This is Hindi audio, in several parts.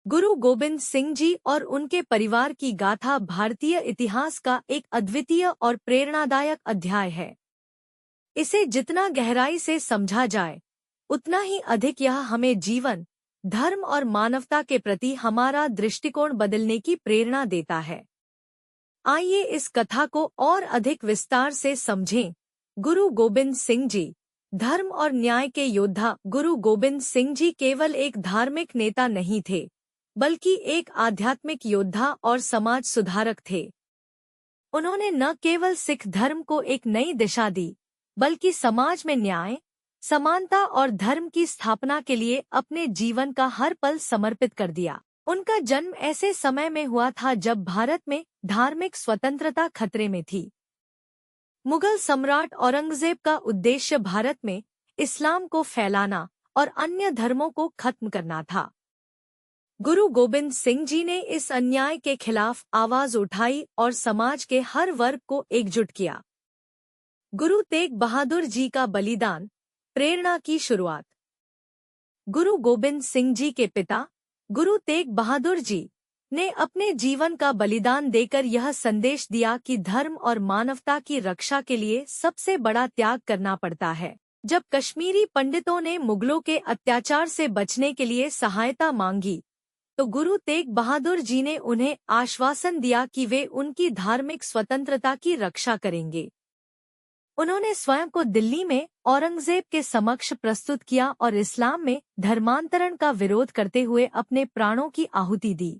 गुरु गोबिंद सिंह जी और उनके परिवार की गाथा भारतीय इतिहास का एक अद्वितीय और प्रेरणादायक अध्याय है। इसे जितना गहराई से समझा जाए, उतना ही अधिक यह हमें जीवन, धर्म और मानवता के प्रति हमारा दृष्टिकोण बदलने की प्रेरणा देता है। आइए इस कथा को और अधिक विस्तार से समझें। गुरु गोबिंद सिंह जी, धर्म और न्याय के योद्धा। गुरु गोबिंद सिंह जी केवल एक धार्मिक नेता नहीं थे, बल्कि एक आध्यात्मिक योद्धा और समाज सुधारक थे। उन्होंने न केवल सिख धर्म को एक नई दिशा दी, बल्कि समाज में न्याय, समानता और धर्म की स्थापना के लिए अपने जीवन का हर पल समर्पित कर दिया। उनका जन्म ऐसे समय में हुआ था जब भारत में धार्मिक स्वतंत्रता खतरे में थी। मुगल सम्राट औरंगजेब का उद्देश्य भारत में इस्लाम को फैलाना और अन्य धर्मों को खत्म करना था। गुरु गोबिंद सिंह जी ने इस अन्याय के खिलाफ आवाज उठाई और समाज के हर वर्ग को एकजुट किया। गुरु तेग बहादुर जी का बलिदान, प्रेरणा की शुरुआत। गुरु गोबिंद सिंह जी के पिता गुरु तेग बहादुर जी ने अपने जीवन का बलिदान देकर यह संदेश दिया कि धर्म और मानवता की रक्षा के लिए सबसे बड़ा त्याग करना पड़ता है। जब कश्मीरी पंडितों ने मुगलों के अत्याचार से बचने के लिए सहायता मांगी, तो गुरु तेग बहादुर जी ने उन्हें आश्वासन दिया कि वे उनकी धार्मिक स्वतंत्रता की रक्षा करेंगे। उन्होंने स्वयं को दिल्ली में औरंगजेब के समक्ष प्रस्तुत किया और इस्लाम में धर्मांतरण का विरोध करते हुए अपने प्राणों की आहुति दी।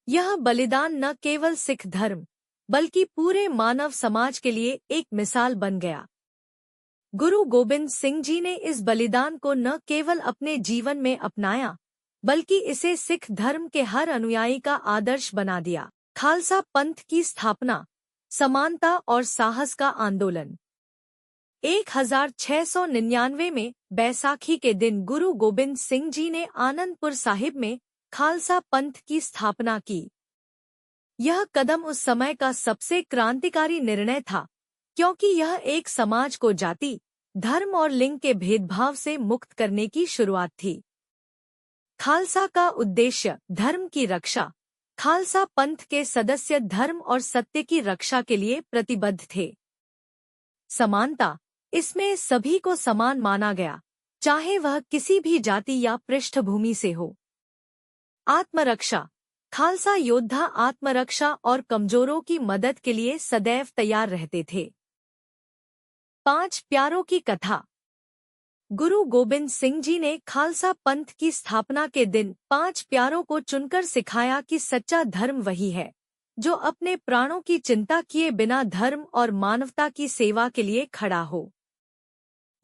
यह बलिदान न केवल सिख धर्म, बल्कि पूरे मानव समाज के लिए एक मिसाल बन गया। गुरु गोबिंद सिंह जी ने इस बलिदान को न केवल अपने जीवन में अपनाया, बल्कि इसे सिख धर्म के हर अनुयायी का आदर्श बना दिया। खालसा पंथ की स्थापना, समानता और साहस का आंदोलन। 1699 में बैसाखी के दिन गुरु गोबिंद सिंह जी ने आनंदपुर साहिब में खालसा पंथ की स्थापना की। यह कदम उस समय का सबसे क्रांतिकारी निर्णय था, क्योंकि यह एक समाज को जाति, धर्म और लिंग के भेदभाव से मुक्त करने की शुरुआत थी। खालसा का उद्देश्य धर्म की रक्षा। खालसा पंथ के सदस्य धर्म और सत्य की रक्षा के लिए प्रतिबद्ध थे। समानता, इसमें सभी को समान माना गया, चाहे वह किसी भी जाति या पृष्ठभूमि से हो। आत्मरक्षा, खालसा योद्धा आत्मरक्षा और कमजोरों की मदद के लिए सदैव तैयार रहते थे। 5 प्यारों की कथा। गुरु गोबिंद सिंह जी ने खालसा पंथ की स्थापना के दिन 5 प्यारों को चुनकर सिखाया कि सच्चा धर्म वही है जो अपने प्राणों की चिंता किए बिना धर्म और मानवता की सेवा के लिए खड़ा हो।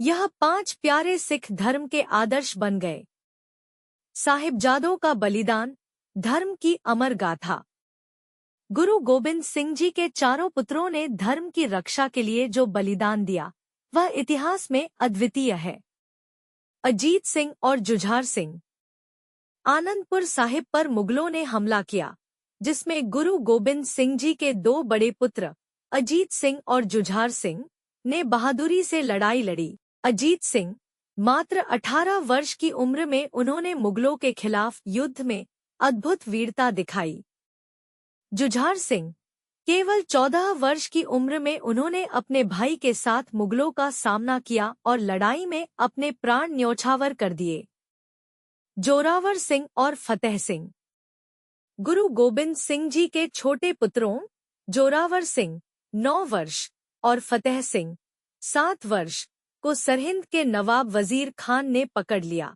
यह 5 प्यारे सिख धर्म के आदर्श बन गए। साहिबजादों का बलिदान, धर्म की अमर गाथा। गुरु गोबिंद सिंह जी के चारों पुत्रों ने धर्म की रक्षा के लिए जो बलिदान दिया, वह इतिहास में अद्वितीय है। अजीत सिंह और जुझार सिंह। आनंदपुर साहिब पर मुगलों ने हमला किया, जिसमें गुरु गोबिंद सिंह जी के 2 बड़े पुत्र अजीत सिंह और जुझार सिंह ने बहादुरी से लड़ाई लड़ी। अजीत सिंह, मात्र 18 वर्ष की उम्र में उन्होंने मुगलों के खिलाफ युद्ध में अद्भुत वीरता दिखाई। जुझार सिंह, केवल 14 वर्ष की उम्र में उन्होंने अपने भाई के साथ मुगलों का सामना किया और लड़ाई में अपने प्राण न्योछावर कर दिए। जोरावर सिंह और फतेह सिंह। गुरु गोबिंद सिंह जी के छोटे पुत्रों जोरावर सिंह 9 वर्ष और फतेह सिंह 7 वर्ष को सरहिंद के नवाब वजीर खान ने पकड़ लिया।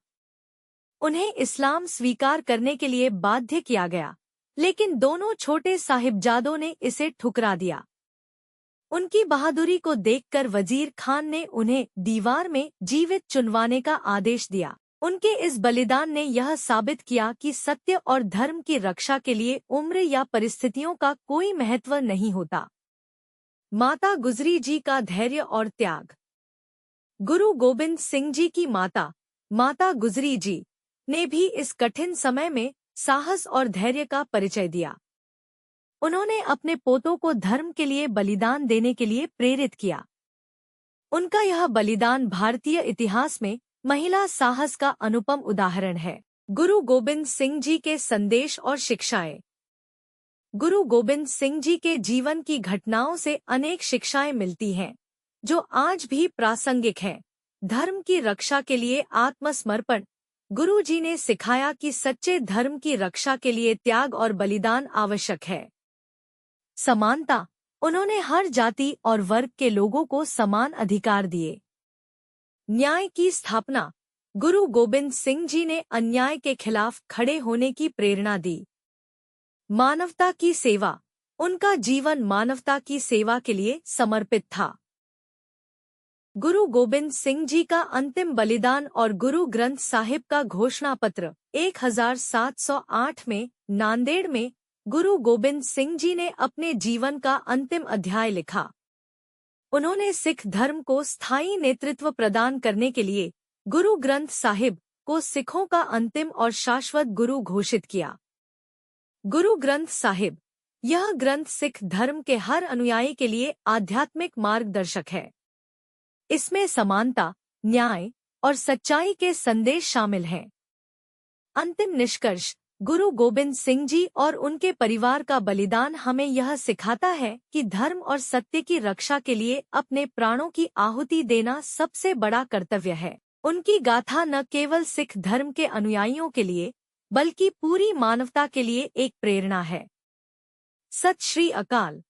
उन्हें इस्लाम स्वीकार करने के लिए बाध्य किया गया, लेकिन दोनों छोटे साहिबजादों ने इसे ठुकरा दिया। उनकी बहादुरी को देखकर वजीर खान ने उन्हें दीवार में जीवित चुनवाने का आदेश दिया। उनके इस बलिदान ने यह साबित किया कि सत्य और धर्म की रक्षा के लिए उम्र या परिस्थितियों का कोई महत्व नहीं होता। माता गुजरी जी का धैर्य और त्याग। गुरु गोबिंद सिंह जी की माता गुजरी जी ने भी इस कठिन समय में साहस और धैर्य का परिचय दिया। उन्होंने अपने पोतों को धर्म के लिए बलिदान देने के लिए प्रेरित किया। उनका यह बलिदान भारतीय इतिहास में महिला साहस का अनुपम उदाहरण है। गुरु गोबिंद सिंह जी के संदेश और शिक्षाएं। गुरु गोबिंद सिंह जी के जीवन की घटनाओं से अनेक शिक्षाएं मिलती हैं, जो आज भी प्रासंगिक हैं। धर्म की रक्षा के लिए आत्मसमर्पण। गुरु जी ने सिखाया कि सच्चे धर्म की रक्षा के लिए त्याग और बलिदान आवश्यक है। समानता। उन्होंने हर जाति और वर्ग के लोगों को समान अधिकार दिए। न्याय की स्थापना। गुरु गोबिंद सिंह जी ने अन्याय के खिलाफ खड़े होने की प्रेरणा दी। मानवता की सेवा। उनका जीवन मानवता की सेवा के लिए समर्पित था। गुरु गोबिंद सिंह जी का अंतिम बलिदान और गुरु ग्रंथ साहिब का घोषणा पत्र। 1708 में नांदेड़ में गुरु गोबिंद सिंह जी ने अपने जीवन का अंतिम अध्याय लिखा। उन्होंने सिख धर्म को स्थायी नेतृत्व प्रदान करने के लिए गुरु ग्रंथ साहिब को सिखों का अंतिम और शाश्वत गुरु घोषित किया। गुरु ग्रंथ साहिब। यह ग्रंथ सिख धर्म के हर अनुयायी के लिए आध्यात्मिक मार्गदर्शक है। इसमें समानता, न्याय और सच्चाई के संदेश शामिल हैं। अंतिम निष्कर्ष। गुरु गोबिंद सिंह जी और उनके परिवार का बलिदान हमें यह सिखाता है कि धर्म और सत्य की रक्षा के लिए अपने प्राणों की आहुति देना सबसे बड़ा कर्तव्य है। उनकी गाथा न केवल सिख धर्म के अनुयायियों के लिए, बल्कि पूरी मानवता के लिए एक प्रेरणा है। सत श्री अकाल।